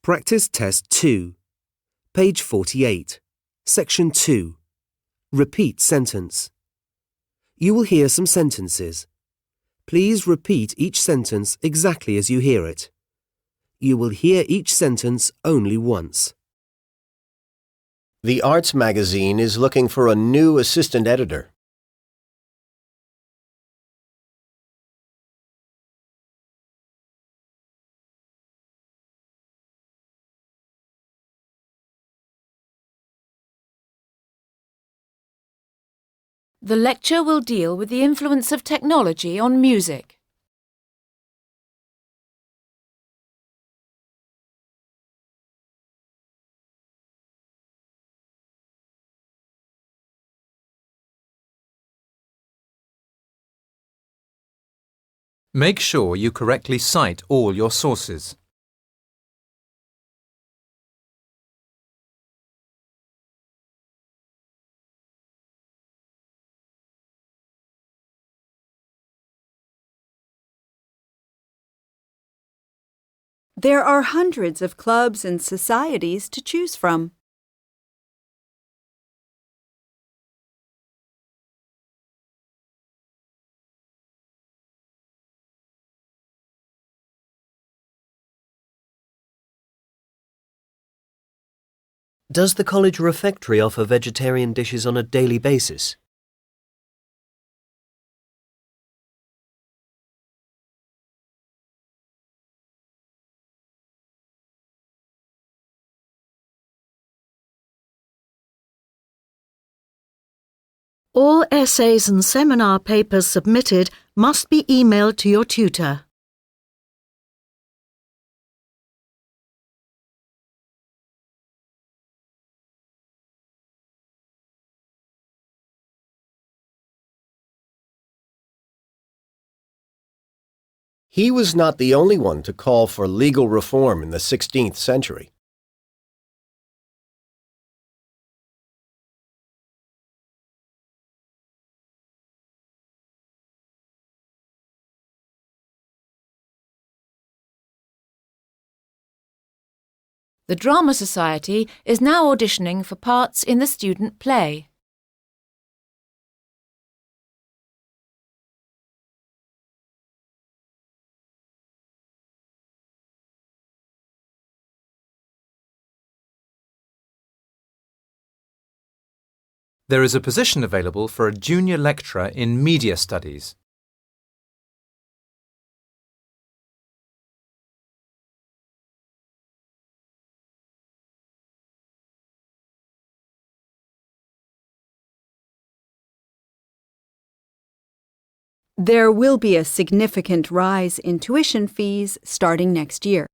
Practice Test 2, page 48, Section 2. Repeat sentence. You will hear some sentences. Please repeat each sentence exactly as you hear it. You will hear each sentence only once. The Arts magazine is looking for a new assistant editor. The lecture will deal with the influence of technology on music. Make sure you correctly cite all your sources. There are hundreds of clubs and societies to choose from. Does the college refectory offer vegetarian dishes on a daily basis? All essays and seminar papers submitted must be emailed to your tutor. He was not the only one to call for legal reform in the 16th century. The Drama Society is now auditioning for parts in the student play. There is a position available for a junior lecturer in media studies. There will be a significant rise in tuition fees starting next year.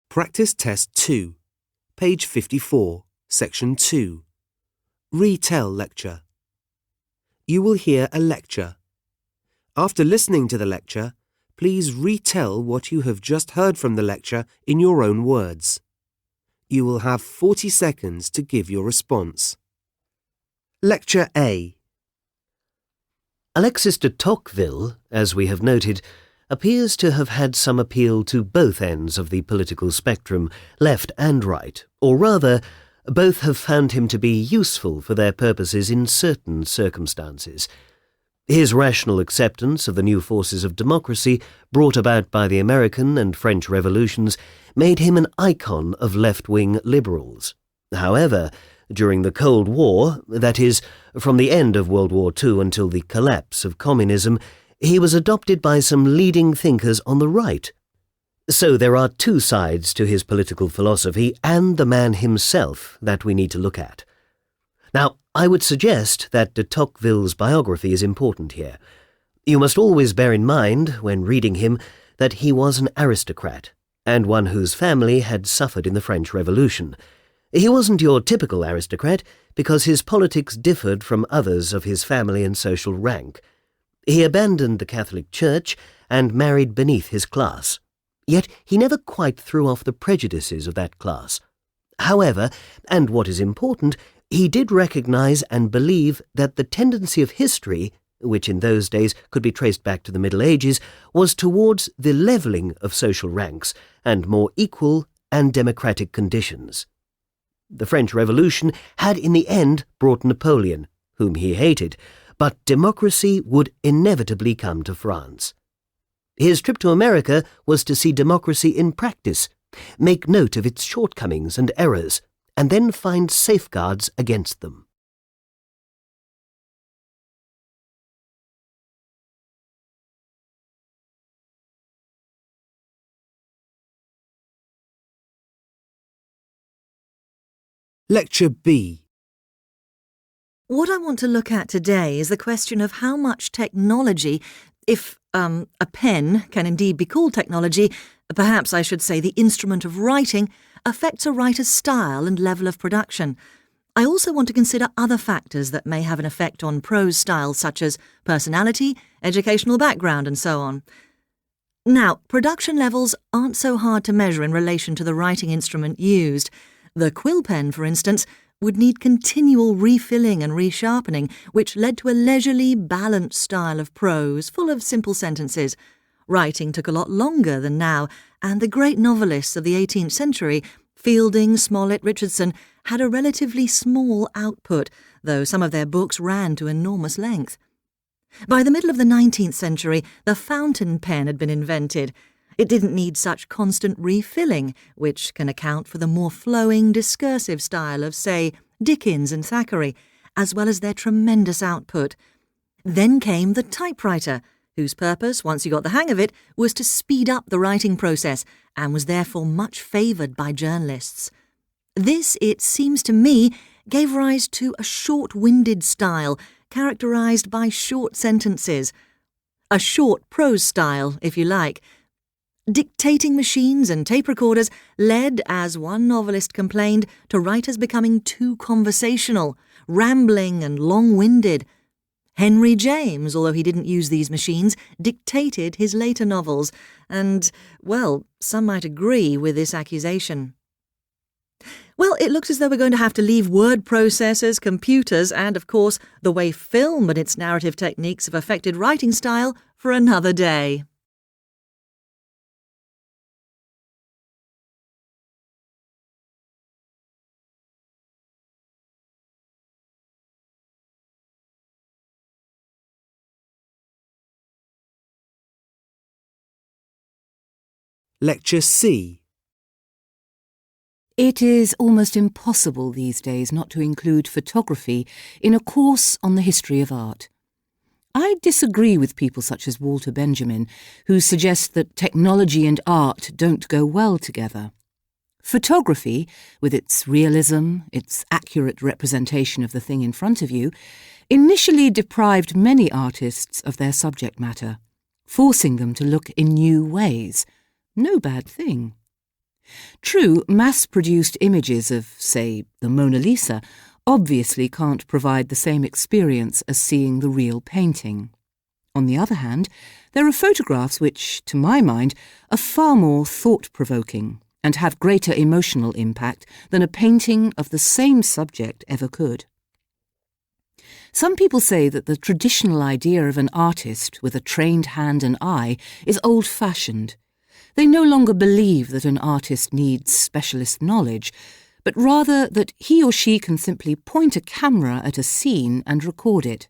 Practice Test 2, page 54, section 2. Retell lecture. You will hear a lecture. After listening to the lecture, please retell what you have just heard from the lecture in your own words. You will have 40 seconds to give your response. Lecture A. Alexis de Tocqueville, as we have noted, appears to have had some appeal to both ends of the political spectrum, left and right, or rather, both have found him to be useful for their purposes in certain circumstances. His rational acceptance of the new forces of democracy brought about by the American and French revolutions made him an icon of left-wing liberals. However, during the Cold War, that is, from the end of World War II until the collapse of communism, he was adopted by some leading thinkers on the right. So there are two sides to his political philosophy and the man himself that we need to look at. Now, I would suggest that de Tocqueville's biography is important here. You must always bear in mind, when reading him, that he was an aristocrat, and one whose family had suffered in the French Revolution. He wasn't your typical aristocrat because his politics differed from others of his family and social rank. He abandoned the Catholic Church and married beneath his class. Yet he never quite threw off the prejudices of that class. However, and what is important, he did recognize and believe that the tendency of history, which in those days could be traced back to the Middle Ages, was towards the levelling of social ranks and more equal and democratic conditions. The French Revolution had in the end brought Napoleon, whom he hated, but democracy would inevitably come to France. His trip to America was to see democracy in practice, make note of its shortcomings and errors, and then find safeguards against them. Lecture B. What I want to look at today is the question of how much technology, if a pen can indeed be called technology, perhaps I should say the instrument of writing, affects a writer's style and level of production. I also want to consider other factors that may have an effect on prose style, such as personality, educational background, and so on. Now, production levels aren't so hard to measure in relation to the writing instrument used. The quill pen, for instance, would need continual refilling and resharpening, which led to a leisurely, balanced style of prose, full of simple sentences. Writing took a lot longer than now, and the great novelists of the 18th century, Fielding, Smollett, Richardson, had a relatively small output, though some of their books ran to enormous length. By the middle of the 19th century, the fountain pen had been invented. It didn't need such constant refilling, which can account for the more flowing, discursive style of, say, Dickens and Thackeray, as well as their tremendous output. Then came the typewriter, whose purpose, once you got the hang of it, was to speed up the writing process, and was therefore much favoured by journalists. This, it seems to me, gave rise to a short-winded style, characterised by short sentences. A short prose style, if you like. Dictating machines and tape recorders led, as one novelist complained, to writers becoming too conversational, rambling and long-winded. Henry James, although he didn't use these machines, dictated his later novels, and, well, some might agree with this accusation. Well, it looks as though we're going to have to leave word processors, computers, and, of course, the way film and its narrative techniques have affected writing style for another day. Lecture C. It is almost impossible these days not to include photography in a course on the history of art. I disagree with people such as Walter Benjamin, who suggest that technology and art don't go well together. Photography, with its realism, its accurate representation of the thing in front of you, initially deprived many artists of their subject matter, forcing them to look in new ways. No bad thing. True, mass-produced images of, say, the Mona Lisa obviously can't provide the same experience as seeing the real painting. On the other hand, there are photographs which, to my mind, are far more thought-provoking and have greater emotional impact than a painting of the same subject ever could. Some people say that the traditional idea of an artist with a trained hand and eye is old-fashioned. They no longer believe that an artist needs specialist knowledge, but rather that he or she can simply point a camera at a scene and record it.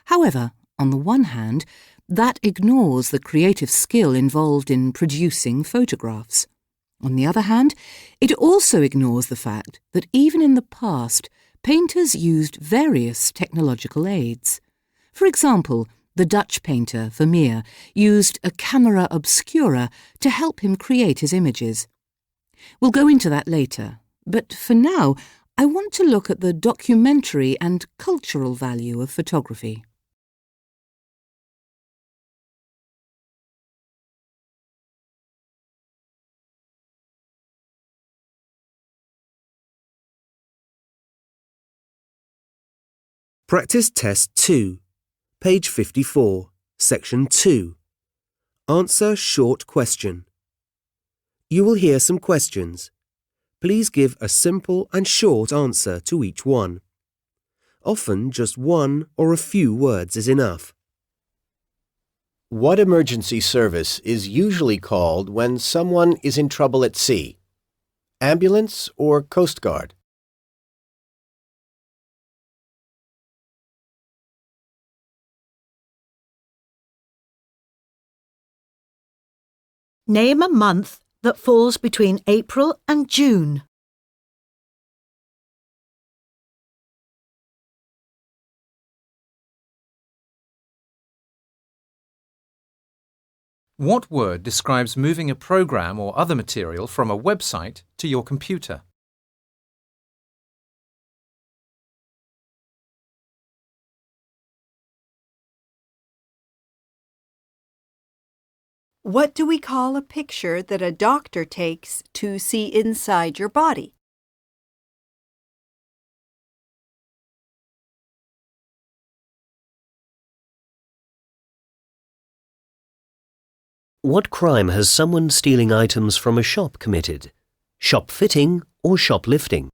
However, on the one hand, that ignores the creative skill involved in producing photographs. On the other hand, it also ignores the fact that even in the past, painters used various technological aids. For example, the Dutch painter Vermeer used a camera obscura to help him create his images. We'll go into that later, but for now, I want to look at the documentary and cultural value of photography. Practice Test 2, page 54, section 2. Answer short question. You will hear some questions. Please give a simple and short answer to each one. Often just one or a few words is enough. What emergency service is usually called when someone is in trouble at sea? Ambulance or Coast Guard? Name a month that falls between April and June. What word describes moving a program or other material from a website to your computer? What do we call a picture that a doctor takes to see inside your body? What crime has someone stealing items from a shop committed? Shop-fitting or shoplifting?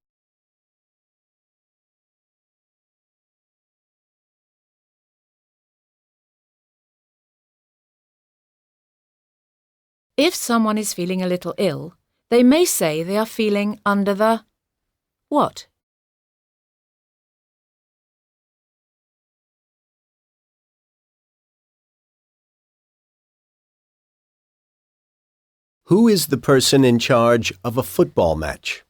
If someone is feeling a little ill, they may say they are feeling under the what? Who is the person in charge of a football match?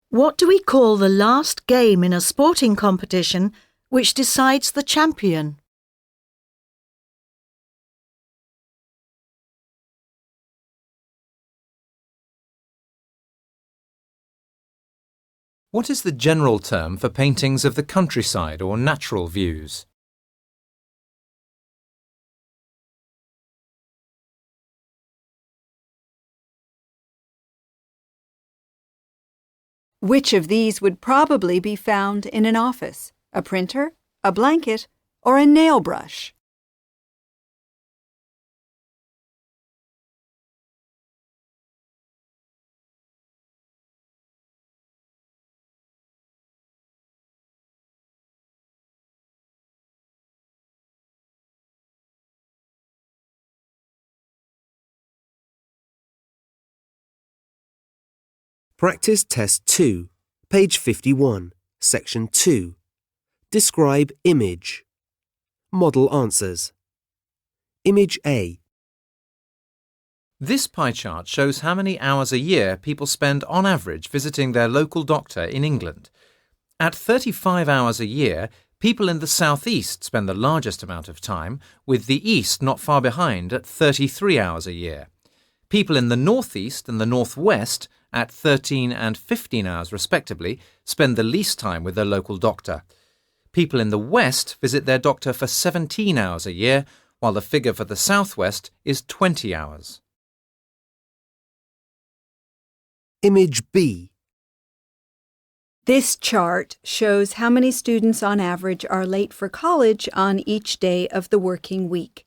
What do we call the last game in a sporting competition which decides the champion? What is the general term for paintings of the countryside or natural views? Which of these would probably be found in an office? A printer, a blanket, or a nail brush? Practice Test 2, page 51, section 2. Describe image. Model answers. Image A. This pie chart shows how many hours a year people spend on average visiting their local doctor in England. At 35 hours a year, people in the southeast spend the largest amount of time, with the east not far behind at 33 hours a year. People in the northeast and the northwest, at 13 and 15 hours respectively, spend the least time with their local doctor. People in the West visit their doctor for 17 hours a year, while the figure for the Southwest is 20 hours. Image B. This chart shows how many students on average are late for college on each day of the working week.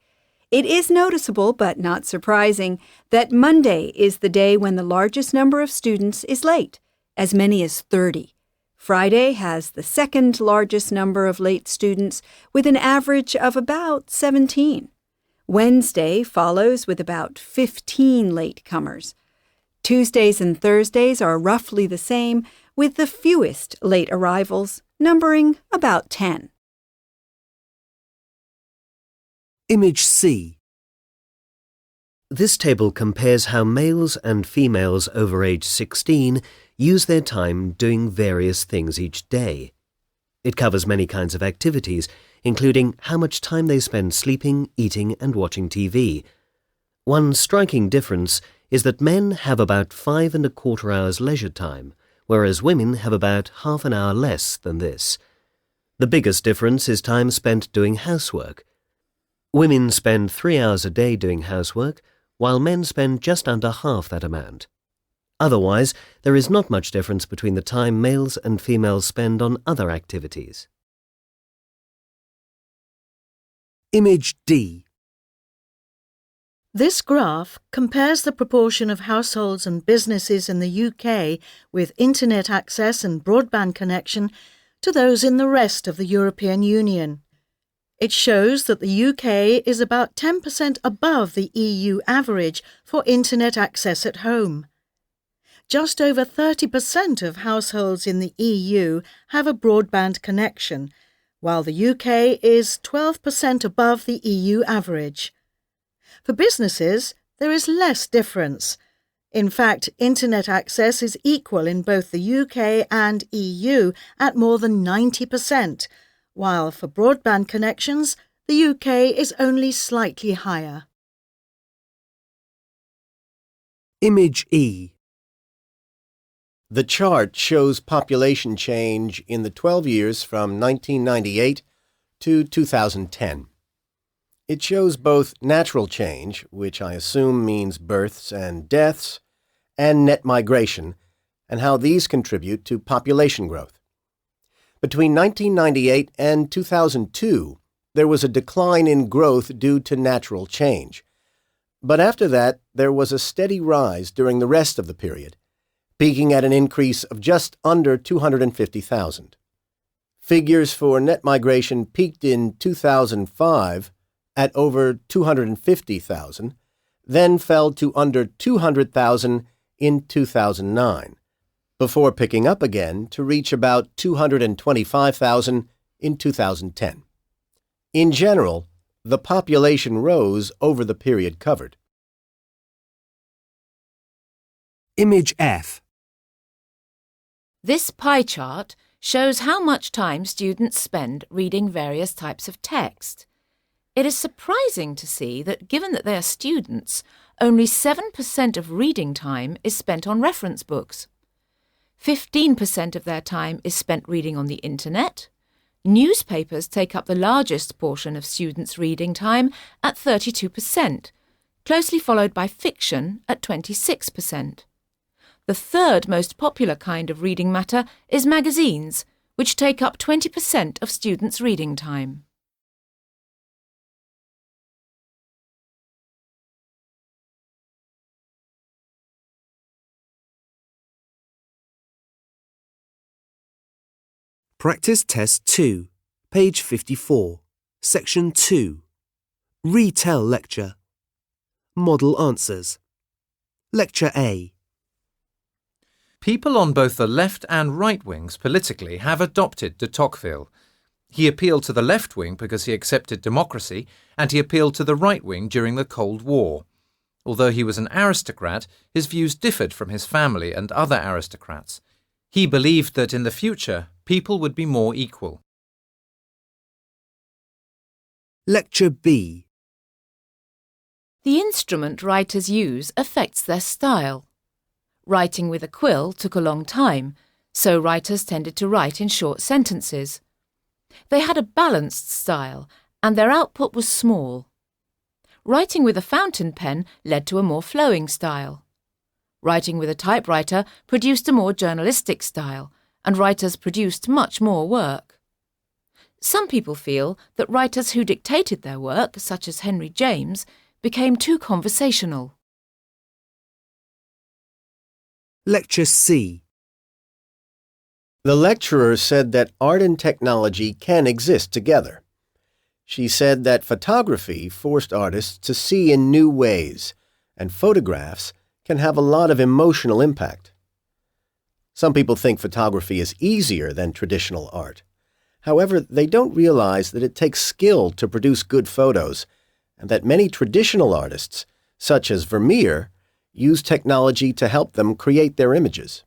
It is noticeable, but not surprising, that Monday is the day when the largest number of students is late, as many as 30. Friday has the second largest number of late students, with an average of about 17. Wednesday follows with about 15 latecomers. Tuesdays and Thursdays are roughly the same, with the fewest late arrivals, numbering about 10. Image C. This table compares how males and females over age 16 use their time doing various things each day. It covers many kinds of activities, including how much time they spend sleeping, eating, and watching TV. One striking difference is that men have about 5¼ hours leisure time, whereas women have about half an hour less than this. The biggest difference is time spent doing housework. Women spend 3 hours a day doing housework, while men spend just under half that amount. Otherwise, there is not much difference between the time males and females spend on other activities. Image D. This graph compares the proportion of households and businesses in the UK with internet access and broadband connection to those in the rest of the European Union. It shows that the UK is about 10% above the EU average for internet access at home. Just over 30% of households in the EU have a broadband connection, while the UK is 12% above the EU average. For businesses, there is less difference. In fact, internet access is equal in both the UK and EU at more than 90%, while for broadband connections, the UK is only slightly higher. Image E. The chart shows population change in the 12 years from 1998 to 2010. It shows both natural change, which I assume means births and deaths, and net migration, and how these contribute to population growth. Between 1998 and 2002, there was a decline in growth due to natural change. But after that, there was a steady rise during the rest of the period, peaking at an increase of just under 250,000. Figures for net migration peaked in 2005 at over 250,000, then fell to under 200,000 in 2009, before picking up again to reach about 225,000 in 2010. In general, the population rose over the period covered. Image F. This pie chart shows how much time students spend reading various types of text. It is surprising to see that, given that they are students, only 7% of reading time is spent on reference books. 15% of their time is spent reading on the internet. Newspapers take up the largest portion of students' reading time at 32%, closely followed by fiction at 26%. The third most popular kind of reading matter is magazines, which take up 20% of students' reading time. Practice Test 2, page 54, Section 2. Retell lecture. Model answers. Lecture A. People on both the left and right wings politically have adopted de Tocqueville. He appealed to the left wing because he accepted democracy, and he appealed to the right wing during the Cold War. Although he was an aristocrat, his views differed from his family and other aristocrats. He believed that in the future, people would be more equal. Lecture B. The instrument writers use affects their style. Writing with a quill took a long time, so writers tended to write in short sentences. They had a balanced style, and their output was small. Writing with a fountain pen led to a more flowing style. Writing with a typewriter produced a more journalistic style, and writers produced much more work. Some people feel that writers who dictated their work, such as Henry James, became too conversational. Lecture C. The lecturer said that art and technology can exist together. She said that photography forced artists to see in new ways, and photographs can have a lot of emotional impact. Some people think photography is easier than traditional art. However, they don't realize that it takes skill to produce good photos, and that many traditional artists, such as Vermeer, use technology to help them create their images.